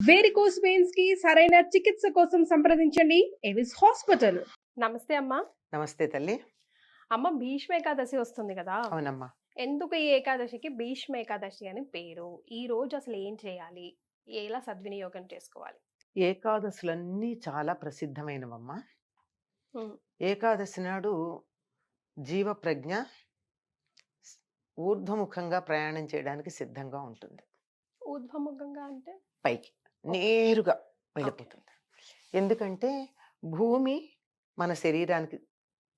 Varicose veins కి సరైన చికిత్స కోసం సంప్రదించండి ఎవిస్ హాస్పిటల్. నమస్తే అమ్మా. నమస్తే తల్లి. అమ్మ, భీష్మ ఏకాదశి వస్తుంది కదా. అవునమ్మా. ఎందుకు ఈ ఏకాదశికి భీష్మ ఏకాదశి అని పేరు? ఈ రోజు అసలు ఏం చేయాలి, ఎలా సద్వినియోగం చేసుకోవాలి? ఏకాదశులన్నీ చాలా ప్రసిద్ధమైనవమ్మా. ఉమ్, ఏకాదశి నాడు జీవ ప్రజ్ఞ ఊర్ధ్వముఖంగా ప్రయాణం చేయడానికి సిద్ధంగా ఉంటుంది. ఊర్ధ్వముఖంగా అంటే పైకి నేరుగా వెళ్ళిపోతుంది. ఎందుకంటే భూమి మన శరీరానికి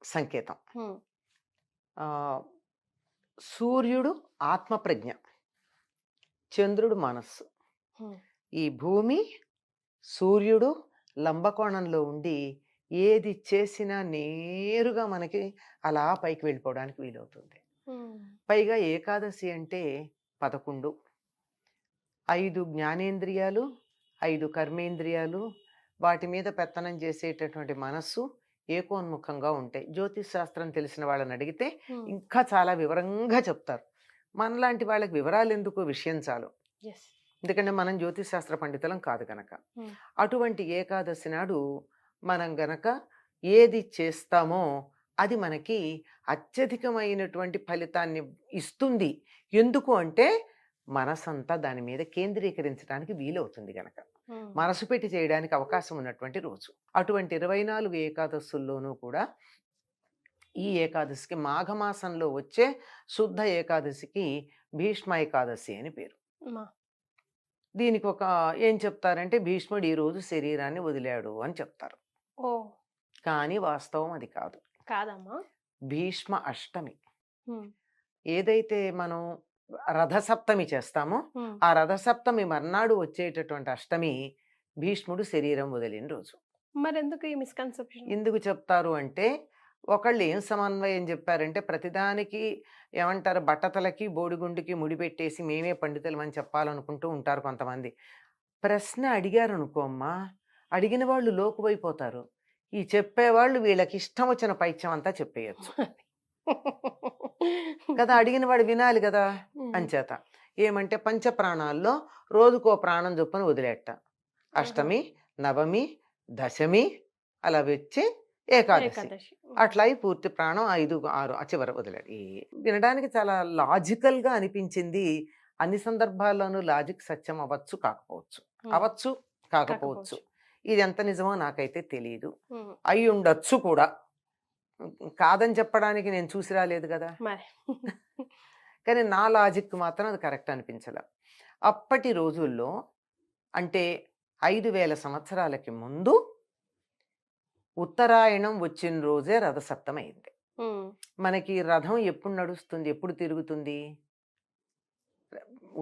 సంకేతం. ఉమ్, ఆ, సూర్యుడు ఆత్మప్రజ్ఞ, చంద్రుడు మనస్సు. ఉమ్, ఈ భూమి సూర్యుడు లంబకోణంలో ఉండి ఏది చేసినా నేరుగా మనకి అలా పైకి వెళ్ళిపోవడానికి వీలవుతుంది. ఉమ్, పైగా ఏకాదశి అంటే 11, 5 జ్ఞానేంద్రియాలు, 5 కర్మేంద్రియాలు, వాటి మీద పెత్తనం చేసేటటువంటి మనస్సు ఏకోన్ముఖంగా ఉంటాయి. జ్యోతిష్ శాస్త్రం తెలిసిన వాళ్ళని అడిగితే ఉమ్, ఇంకా చాలా వివరంగా చెప్తారు. మనలాంటి వాళ్ళకి వివరాలు ఎందుకు, విషయం చాలు. yes. ఎందుకంటే మనం జ్యోతిష్ శాస్త్ర పండితులం కాదు గనక. ఉమ్, అటువంటి ఏకాదశి నాడు మనం గనక ఏది చేస్తామో అది మనకి అత్యధికమైనటువంటి ఫలితాన్ని ఇస్తుంది. ఎందుకు అంటే మనసంతా దాని మీద కేంద్రీకరించడానికి వీలవుతుంది గనక, ఉమ్, మనసు పెట్టి చేయడానికి అవకాశం ఉన్నటువంటి రోజు. అటువంటి 24 ఏకాదశుల్లోనూ కూడా ఈ ఏకాదశికి మాఘమాసంలో వచ్చే శుద్ధ ఏకాదశికి భీష్మ ఏకాదశి అని పేరు. అమ్మా. దీనికి ఒక ఏం చెప్తారంటే భీష్ముడు ఈ రోజు శరీరాన్ని వదిలాడు అని చెప్తారు. ఓ, కానీ వాస్తవం అది కాదు. కాదమ్మా. భీష్మ అష్టమి. ఉమ్, ఏదైతే మనం రథసప్తమి చేస్తామో ఉమ్, ఆ రథసప్తమి మర్నాడు వచ్చేటటువంటి అష్టమి భీష్ముడు శరీరం వదిలిన రోజు. మరెందుకు ఈ మిస్కన్సెప్షన్? ఎందుకు చెప్తారు అంటే ఒకళ్ళు ఏం సమన్వయం చెప్పారంటే ప్రతిదానికి ఏమంటారు, బట్టతలకి బోడిగుండుకి ముడిపెట్టేసి మేమే పండితులం అని చెప్పాలనుకుంటూ ఉంటారు కొంతమంది. ప్రశ్న అడిగారు అనుకో అమ్మా, అడిగిన వాళ్ళు లోకువైపోతారు. ఈ చెప్పేవాళ్ళు వీళ్ళకి ఇష్టం వచ్చిన పైత్యం అంతా చెప్పేయచ్చు కదా. అడిగిన వాడు వినాలి కదా. ఉమ్, అంచేత ఏమంటే పంచప్రాణాల్లో రోజుకో ప్రాణం చొప్పున వదిలేట. అష్టమి, నవమి, దశమి అలా వచ్చి ఏకాదశి. ఏకాదశి. అట్లా ఈ పూర్తి ప్రాణం 5, 6 చివర వదిలాడు. వినడానికి చాలా లాజికల్ గా అనిపించింది. అన్ని సందర్భాల్లోనూ లాజిక్ సత్యం అవ్వచ్చు, కాకపోవచ్చు, ఉమ్, అవ్వచ్చు, కాకపోవచ్చు. కాకపోవచ్చు. ఇది ఎంత నిజమో నాకైతే తెలియదు. ఉమ్, అయి ఉండొచ్చు కూడా. కాదని చెప్పడానికి నేను చూసి రాలేదు కదా. మరి కానీ నా లాజిక్ మాత్రం అది కరెక్ట్ అనిపించలే. అప్పటి రోజుల్లో అంటే 5000 సంవత్సరాలకి ముందు ఉత్తరాయణం వచ్చిన రోజే రథసప్తమి అయింది. ఉమ్, మనకి రథం ఎప్పుడు నడుస్తుంది, ఎప్పుడు తిరుగుతుంది?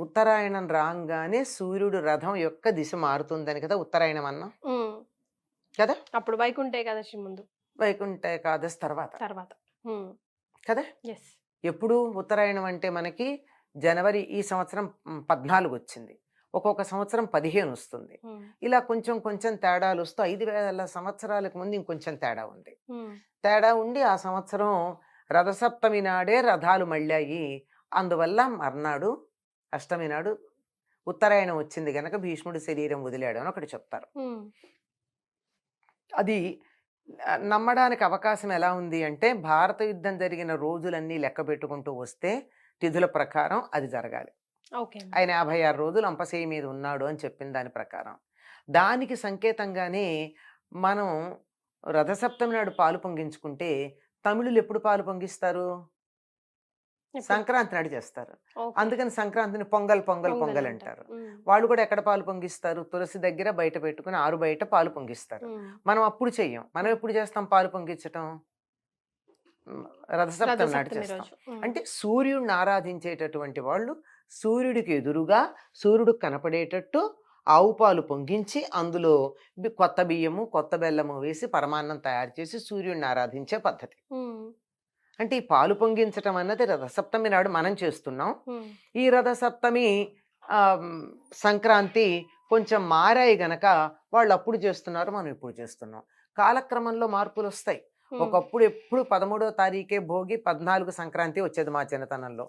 ఉత్తరాయణం రాగానే సూర్యుడు రథం యొక్క దిశ మారుతుందని కదా ఉత్తరాయణం అన్నాం ఉమ్. కదా. అప్పుడు వైకుంఠ ఏకాదశి ముందు, వైకుంఠ ఏకాదశి తర్వాత తర్వాత. కదా. ఎస్. ఎప్పుడు ఉత్తరాయణం అంటే మనకి జనవరి, ఈ సంవత్సరం 14 వచ్చింది, ఒక్కొక్క సంవత్సరం 15 వస్తుంది. ఇలా కొంచెం కొంచెం తేడాలు వస్తూ 5000 సంవత్సరాలకు ముందు ఇంకొంచెం తేడా ఉంది. తేడా ఉండి ఆ సంవత్సరం రథసప్తమి నాడే రథాలు మళ్ళాయి. అందువల్ల మర్నాడు అష్టమి నాడు ఉత్తరాయణం వచ్చింది గనక భీష్ముడు శరీరం వదిలాడు అని ఒకటి చెప్తారు. అది నమ్మడానికి అవకాశం ఎలా ఉంది అంటే భారత యుద్ధం జరిగిన రోజులన్నీ లెక్క పెట్టుకుంటూ వస్తే తిథుల ప్రకారం అది జరగాలి. ఆయన 56 రోజులు అంపశయ్య మీద ఉన్నాడు అని చెప్పిన దాని ప్రకారం, దానికి సంకేతంగానే మనం రథసప్తమి నాడు పాలు పొంగించుకుంటే తమిళులు ఎప్పుడు పాలు పొంగిస్తారు? సంక్రాంతి నాడు చేస్తారు. అందుకని సంక్రాంతిని పొంగల్ పొంగల్ పొంగల్ అంటారు. వాళ్ళు కూడా ఎక్కడ పాలు పొంగిస్తారు? తులసి దగ్గర బయట పెట్టుకుని ఆరు బయట పాలు పొంగిస్తారు. మనం అప్పుడు చెయ్యం. మనం ఎప్పుడు చేస్తాం పాలు పొంగించటం? రథసప్తమి నాడు చేస్తాం. అంటే సూర్యుడిని ఆరాధించేటటువంటి వాళ్ళు సూర్యుడికి ఎదురుగా సూర్యుడు కనపడేటట్టు ఆవు పాలు పొంగించి అందులో కొత్త బియ్యము కొత్త బెల్లము వేసి పరమాన్నం తయారు చేసి సూర్యుడిని ఆరాధించే పద్ధతి. అంటే ఈ పాలు పొంగించటం అన్నది రథసప్తమి నాడు మనం చేస్తున్నాం. ఈ రథసప్తమి సంక్రాంతి కొంచెం మారాయి గనక వాళ్ళు అప్పుడు చేస్తున్నారు, మనం ఇప్పుడు చేస్తున్నాం. కాలక్రమంలో మార్పులు వస్తాయి. ఒకప్పుడు ఎప్పుడు 13వ తారీఖే భోగి, 14 సంక్రాంతి వచ్చేది మా చిన్నతనంలో.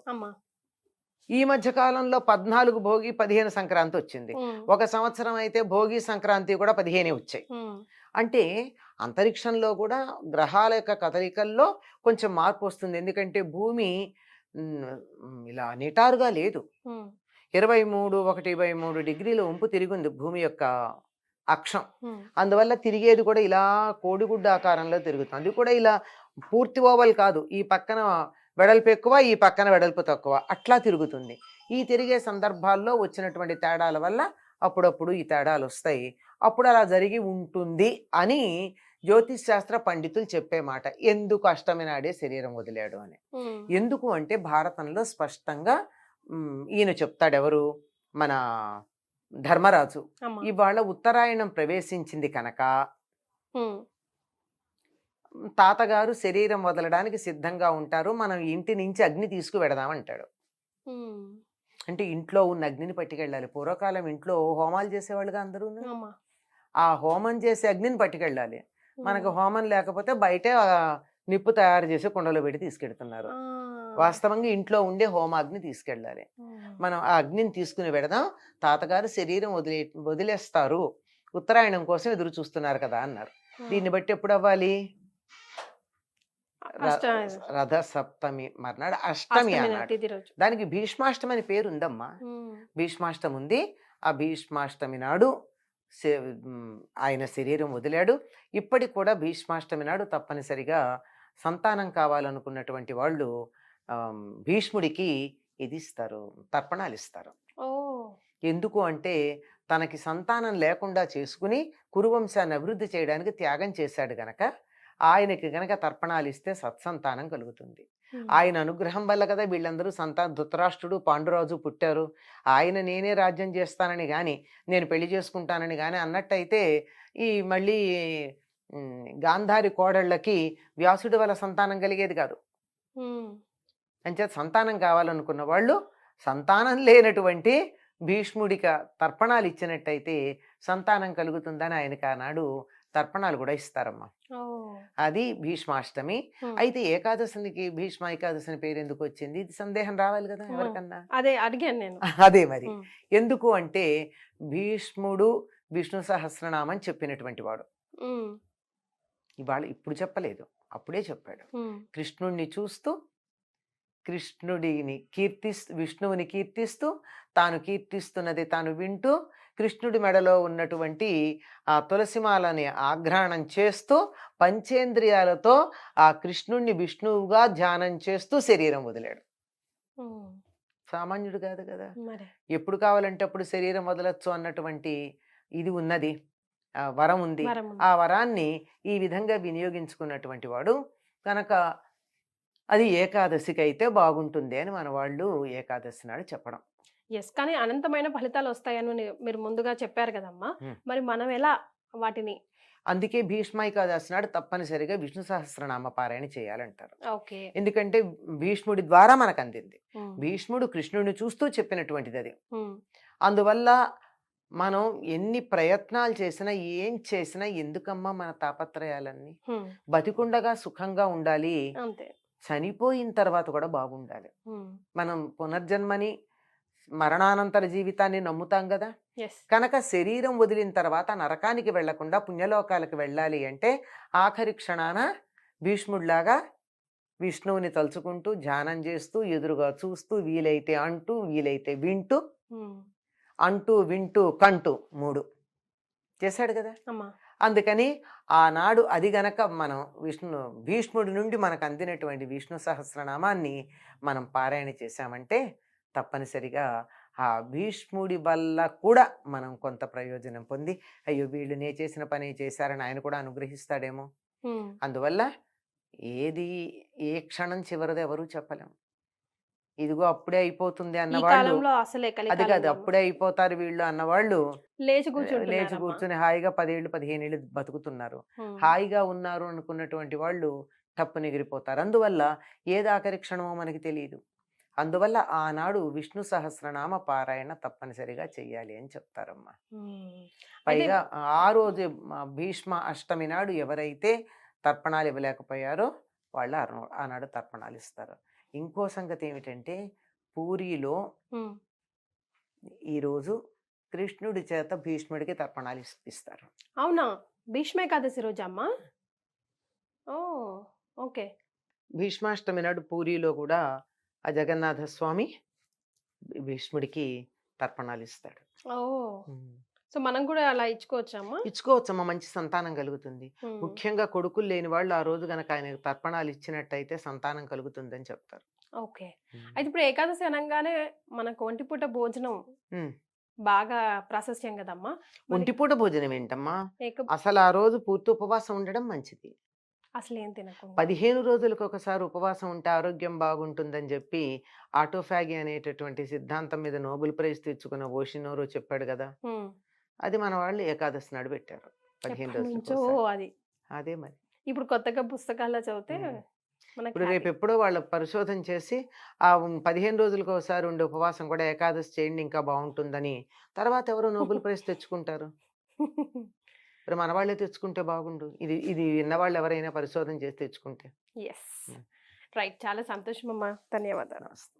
ఈ మధ్య కాలంలో 14 భోగి 15 సంక్రాంతి వచ్చింది. ఒక సంవత్సరం అయితే భోగి సంక్రాంతి కూడా 15 వచ్చాయి. అంటే అంతరిక్షంలో కూడా గ్రహాల యొక్క కదలికల్లో కొంచెం మార్పు వస్తుంది. ఎందుకంటే భూమి ఇలా నిటారుగా లేదు. 1/3 డిగ్రీల వంపు తిరిగింది భూమి యొక్క అక్షం. అందువల్ల తిరిగేది కూడా ఇలా కోడిగుడ్డ ఆకారంలో తిరుగుతుంది. అది కూడా ఇలా పూర్తి ఓవల్ కాదు, ఈ పక్కన వెడల్పు ఎక్కువ, ఈ పక్కన వెడల్పు తక్కువ, అట్లా తిరుగుతుంది. ఈ తిరిగే సందర్భాల్లో వచ్చినటువంటి తేడాల వల్ల అప్పుడప్పుడు ఈ తేడాలు వస్తాయి. అప్పుడు అలా జరిగి ఉంటుంది అని జ్యోతిష్ శాస్త్ర పండితులు చెప్పే మాట. ఎందుకు అష్టమి నాడే శరీరం వదిలాడు అని. ఎందుకు అంటే భారతంలో స్పష్టంగా ఈయన చెప్తాడు, ఎవరు, మన ధర్మరాజు. ఇవాళ ఉత్తరాయణం ప్రవేశించింది కనుక తాతగారు శరీరం వదలడానికి సిద్ధంగా ఉంటారు, మనం ఇంటి నుంచి అగ్ని తీసుకువెడదామంటాడు. అంటే ఇంట్లో ఉన్న అగ్నిని పట్టుకెళ్ళాలి. పూర్వకాలం ఇంట్లో హోమాలు చేసేవాళ్ళుగా అందరూ. ఆ హోమం చేసే అగ్నిని పట్టుకెళ్ళాలి. మనకు హోమం లేకపోతే బయటే నిప్పు తయారు చేసి కుండలో పెట్టి తీసుకెళ్తున్నారు. వాస్తవంగా ఇంట్లో ఉండే హోమాగ్ని తీసుకెళ్ళాలి. మనం ఆ అగ్నిని తీసుకుని పెడదాం, తాతగారు శరీరం వదిలేస్తారు, ఉత్తరాయణం కోసం ఎదురు చూస్తున్నారు కదా అన్నారు. దీన్ని బట్టి ఎప్పుడు అవ్వాలి? రథ సప్తమి మర్నాడు అష్టమి అన్నాడు. దానికి భీష్మాష్టమి అని పేరు ఉందమ్మా. భీష్మాష్టమి ఉంది. ఆ భీష్మాష్టమి నాడు ఆయన శరీరం వదిలాడు. ఇప్పటికి కూడా భీష్మాష్టమి నాడు తప్పనిసరిగా సంతానం కావాలనుకున్నటువంటి వాళ్ళు భీష్ముడికి ఇది ఇస్తారు, తర్పణాలు ఇస్తారు. ఎందుకు అంటే తనకి సంతానం లేకుండా చేసుకుని కురువంశాన్ని అభివృద్ధి చేయడానికి త్యాగం చేశాడు గనక ఆయనకి గనక తర్పణాలు ఇస్తే సత్సంతానం కలుగుతుంది. ఆయన అనుగ్రహం వల్ల కదా వీళ్ళందరూ ధృతరాష్ట్రుడు పాండురాజు పుట్టారు. ఆయన నేనే రాజ్యం చేస్తానని కానీ, నేను పెళ్లి చేసుకుంటానని కానీ అన్నట్టయితే ఈ మళ్ళీ గాంధారి కోడళ్ళకి వ్యాసుడి వల్ల సంతానం కలిగేది కాదు. అంచేత సంతానం కావాలనుకున్న వాళ్ళు సంతానం లేనటువంటి భీష్ముడికి తర్పణాలు ఇచ్చినట్టయితే సంతానం కలుగుతుందని ఆయనకి ఆనాడు తర్పణాలు కూడా ఇస్తారమ్మా. అది భీష్మాష్టమి. అయితే ఏకాదశికి భీష్మ ఏకాదశి అని పేరు ఎందుకు వచ్చింది? ఇది సందేహం రావాలి కదా ఎవరికన్నా. అదే అడిగాను నేను. అదే మరి ఎందుకు అంటే భీష్ముడు విష్ణు సహస్రనామం చెప్పినటువంటి వాడు. ఇవాళ ఇప్పుడు చెప్పలేదు, అప్పుడే చెప్పాడు. కృష్ణుణ్ణి చూస్తూ విష్ణువుని కీర్తిస్తూ తాను కీర్తిస్తున్నది తాను వింటూ కృష్ణుడి మెడలో ఉన్నటువంటి ఆ తులసిమాలని ఆఘ్రాణం చేస్తూ పంచేంద్రియాలతో ఆ కృష్ణుణ్ణి విష్ణువుగా ధ్యానం చేస్తూ శరీరం వదిలాడు. సామాన్యుడు కాదు కదా. ఎప్పుడు కావాలంటే అప్పుడు శరీరం వదలొచ్చు అన్నటువంటి ఇది ఉన్నది, వరం ఉంది. ఆ వరాన్ని ఈ విధంగా వినియోగించుకున్నటువంటి వాడు కనుక అది ఏకాదశికి అయితే బాగుంటుంది అని మన వాళ్ళు ఏకాదశి నాడు చెప్పడం. ఎస్, కానీ అనంతమైన ఫలితాలు వస్తాయని మీరు ముందుగా చెప్పారు కదమ్మా, మరి మనం ఎలా వాటిని? అందుకే భీష్మ ఏకాదశి నాడు తప్పనిసరిగా విష్ణు సహస్రనామ పారాయణ చేయాలంటారు. ఎందుకంటే భీష్ముడి ద్వారా మనకు అందింది. భీష్ముడు కృష్ణుడిని చూస్తూ చెప్పినటువంటిది అది. అందువల్ల మనం ఎన్ని ప్రయత్నాలు చేసినా ఏం చేసినా ఎందుకమ్మా మన తాపత్రయాలన్నీ? బతికుండగా సుఖంగా ఉండాలి, చనిపోయిన తర్వాత కూడా బాగుండాలి. మనం పునర్జన్మని మరణానంతర జీవితాన్ని నమ్ముతాం కదా. కనుక శరీరం వదిలిన తర్వాత నరకానికి వెళ్లకుండా పుణ్యలోకాలకు వెళ్ళాలి అంటే ఆఖరి క్షణాన భీష్ముడిలాగా విష్ణువుని తలుచుకుంటూ ధ్యానం చేస్తూ ఎదురుగా చూస్తూ వీలైతే అంటూ వీలైతే వింటూ, అంటూ వింటూ కంటూ 3 చేశాడు కదా. అందుకని ఆనాడు అది గనక మనం భీష్ముడి నుండి మనకు అందినటువంటి విష్ణు సహస్రనామాన్ని మనం పారాయణ చేశామంటే తప్పనిసరిగా ఆ భీష్ముడి వల్ల కూడా మనం కొంత ప్రయోజనం పొంది, అయ్యో వీళ్ళు నే చేసిన పని చేశారని ఆయన కూడా అనుగ్రహిస్తాడేమో. అందువల్ల ఏ క్షణం చివరిది ఎవరూ చెప్పలేము. ఇదిగో అప్పుడే అయిపోతుంది అన్నవాళ్ళు, అది కాదు అప్పుడే అయిపోతారు వీళ్ళు అన్నవాళ్ళు లేచి కూర్చుని హాయిగా 10 ఏళ్ళు 15 ఏళ్ళు బతుకుతున్నారు. హాయిగా ఉన్నారు అనుకున్నటువంటి వాళ్ళు తప్పు నిగిరిపోతారు. అందువల్ల ఏది ఆఖరి క్షణమో మనకి తెలియదు. అందువల్ల ఆనాడు విష్ణు సహస్రనామ పారాయణ తప్పనిసరిగా చెయ్యాలి అని చెప్తారమ్మా. పైగా ఆ రోజు భీష్మ అష్టమి నాడు ఎవరైతే తర్పణాలు ఇవ్వలేకపోయారో వాళ్ళు ఆనాడు తర్పణాలు ఇస్తారు. ఇంకో సంగతి ఏమిటంటే పూరిలో ఉమ్. ఈరోజు కృష్ణుడి చేత భీష్ముడికి తర్పణాలు ఇస్తారు. అవునా? భీష్మ ఏకాదశి రోజు అమ్మా? ఓ, ఓకే. భీష్మాష్టమి నాడు పూరిలో కూడా ఆ జగన్నాథ స్వామి భీష్ముడికి తర్పణాలు ఇస్తాడు. ఓ, సో మనం కూడా అలా ఇచ్చుకోవచ్చమ్మా? ఇచ్చుకోవచ్చమ్మా, మంచి సంతానం కలుగుతుంది. ముఖ్యంగా కొడుకులు లేని వాళ్ళు ఆ రోజు గనక ఆయనకు తర్పణాలు ఇచ్చినట్టయితే సంతానం కలుగుతుందని చెప్తారు. ఓకే. అయితే ఇప్పుడు ఏకాదశి అనగానే మనకు ఒంటిపూట భోజనం ఉమ్. బాగా ప్రాశస్త్యం కదమ్మా. మరి ఒంటిపూట భోజనం ఏంటమ్మా, ఏక అసలు ఆ రోజు పూర్తి ఉపవాసం ఉండడం మంచిది. అసలు ఏం తినకుండా 15 రోజులకు ఒకసారి ఉపవాసం ఉంటే ఆరోగ్యం బాగుంటుందని చెప్పి ఆటోఫాగి అనేటటువంటి సిద్ధాంతం మీద నోబెల్ ప్రైజ్ తెచ్చుకున్న ఓషినోరో చెప్పాడు కదా. ఉమ్. అది మన వాళ్ళు ఏకాదశి నాడు పెట్టారు 15 ఎప్పటి రోజులకు నుంచో ఒకసారి. అది. అదే మరి. ఇప్పుడు కొత్తగా పుస్తకాల్లో చదివితే ఉమ్. మనకి ఇప్పుడు హ్యాపీ. రేపు ఎప్పుడో వాళ్ళు పరిశోధన చేసి ఆ 15 రోజులకు ఒకసారి ఉండే ఉపవాసం కూడా ఏకాదశి చేయండి ఇంకా బాగుంటుందని తర్వాత ఎవరో నోబెల్ ప్రైజ్ తెచ్చుకుంటారు. ఇప్పుడు మన వాళ్ళే తెచ్చుకుంటే బాగుండు. ఇది ఇది విన్నవాళ్ళు ఎవరైనా పరిశోధన చేసి తెచ్చుకుంటే. Yes, right. చాలా సంతోషం అమ్మా, ధన్యవాదాలు. నమస్తే.